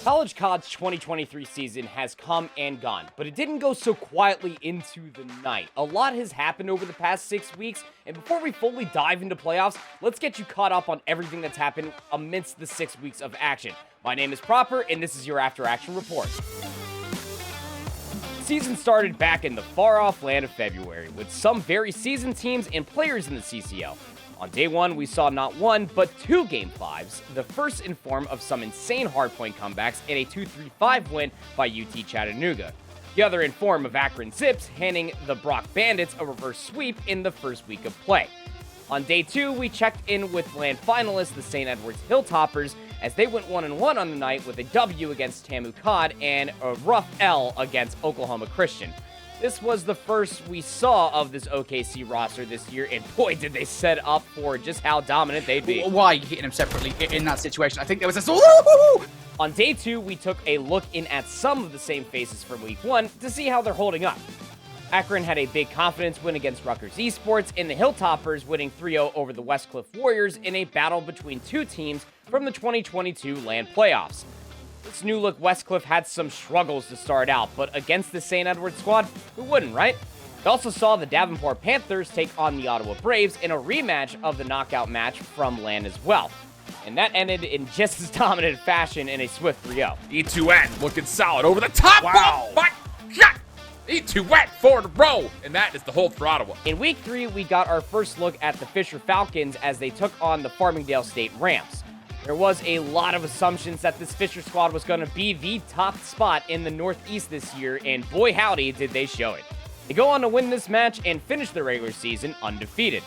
College COD's 2023 season has come and gone, but it didn't go so quietly into the night. A lot has happened over the past 6 weeks, and before we fully dive into playoffs, let's get you caught up on everything that's happened amidst the 6 weeks of action. My name is Proper, and this is your After Action Report. The season started back in the far-off land of February, with some very seasoned teams and players in the CCL. On day one, we saw not one, but two Game 5s, the first in form of some insane hardpoint comebacks and a 2-3-5 win by UT Chattanooga. The other in form of Akron Zips handing the Brock Bandits a reverse sweep in the first week of play. On day two, we checked in with land finalists, the St. Edwards Hilltoppers, as they went 1-1 on the night with a W against Tamu Cod and a rough L against Oklahoma Christian. This was the first we saw of this OKC roster this year, and boy, did they set up for just how dominant they'd be. Why are you hitting them separately in that situation? I think there was a... On day two, we took a look in at some of the same faces from week one to see how they're holding up. Akron had a big confidence win against Rutgers Esports, and the Hilltoppers winning 3-0 over the Westcliff Warriors in a battle between two teams from the 2022 LAN playoffs. This new-look Westcliff had some struggles to start out, but against the St. Edward squad, who wouldn't, right? We also saw the Davenport Panthers take on the Ottawa Braves in a rematch of the knockout match from LAN as well. And that ended in just as dominant fashion in a swift 3-0. E2N looking solid over the top. Wow. What? Shot. E2N 4 in a row, and that is the hold for Ottawa. In week 3, we got our first look at the Fisher Falcons as they took on the Farmingdale State Rams. There was a lot of assumptions that this Fisher squad was going to be the top spot in the Northeast this year, and boy howdy did they show it. They go on to win this match and finish the regular season undefeated.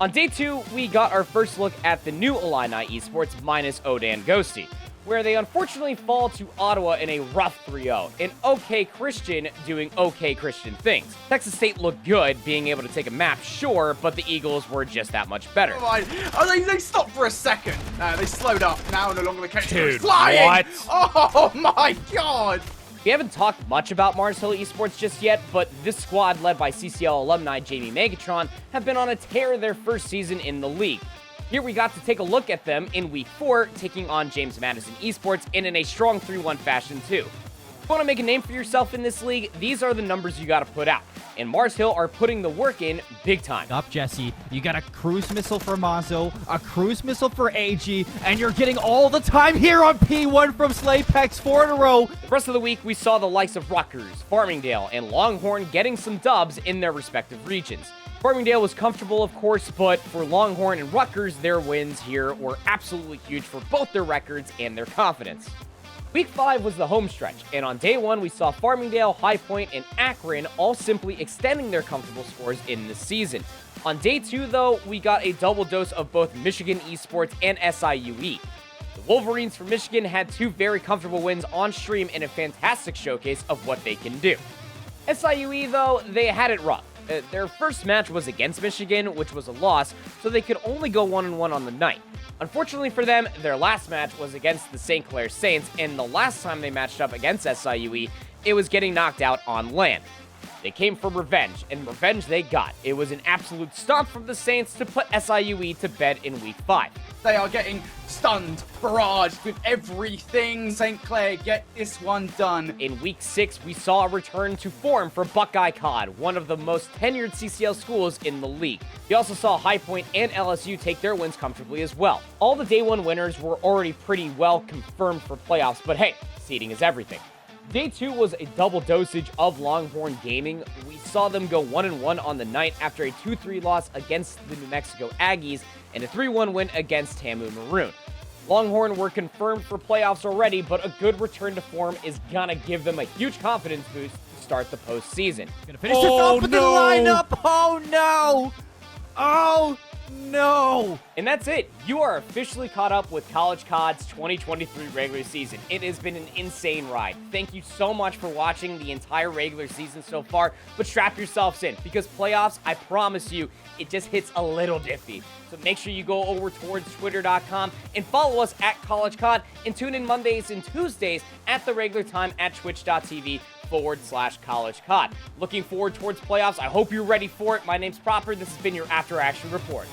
On day 2, we got our first look at the new Illini Esports minus Odan Ghosty, where they unfortunately fall to Ottawa in a rough 3-0, an OK Christian doing OK Christian things. Texas State looked good, being able to take a map, sure, but the Eagles were just that much better. Oh, they stopped for a second. They slowed up. Now no longer the case. Dude, flying. what? Oh my god. We haven't talked much about Mars Hill Esports just yet, but this squad, led by CCL alumni Jamie Megatron, have been on a tear their first season in the league. Here we got to take a look at them in week 4, taking on James Madison Esports, and in a strong 3-1 fashion too. If you want to make a name for yourself in this league, these are the numbers you got to put out. And Mars Hill are putting the work in big time. Up, Jesse. You got a cruise missile for Mazo, a cruise missile for AG, and you're getting all the time here on P1 from Slaypex 4 in a row. The rest of the week, we saw the likes of Rutgers, Farmingdale, and Longhorn getting some dubs in their respective regions. Farmingdale was comfortable, of course, but for Longhorn and Rutgers, their wins here were absolutely huge for both their records and their confidence. Week 5 was the home stretch, and on day 1, we saw Farmingdale, High Point, and Akron all simply extending their comfortable scores in the season. On day 2, though, we got a double dose of both Michigan Esports and SIUE. The Wolverines from Michigan had two very comfortable wins on stream in a fantastic showcase of what they can do. SIUE, though, they had it rough. Their first match was against Michigan, which was a loss, so they could only go 1-1 on the night. Unfortunately for them, their last match was against the St. Clair Saints, and the last time they matched up against SIUE, it was getting knocked out on LAN. They came for revenge, and revenge they got. It was an absolute stomp from the Saints to put SIUE to bed in week 5. They are getting stunned, barraged with everything. St. Clair, get this one done. In week 6, we saw a return to form for Buckeye Cod, one of the most tenured CCL schools in the league. We also saw High Point and LSU take their wins comfortably as well. All the day 1 winners were already pretty well confirmed for playoffs, but hey, seeding is everything. Day 2 was a double dosage of Longhorn Gaming. We saw them go 1-1 on the night after a 2-3 loss against the New Mexico Aggies and a 3-1 win against Tamu Maroon. Longhorn were confirmed for playoffs already, but a good return to form is gonna give them a huge confidence boost to start the postseason. Gonna finish this off with the lineup. Oh no! Oh no! And that's it. You are officially caught up with College COD's 2023 regular season. It has been an insane ride. Thank you so much for watching the entire regular season so far, but strap yourselves in because playoffs, I promise you, it just hits a little diffy. So make sure you go over towards twitter.com and follow us at College COD and tune in Mondays and Tuesdays at the regular time at twitch.tv/College COD. Looking forward towards playoffs. I hope you're ready for it. My name's Proper. This has been your After Action Report.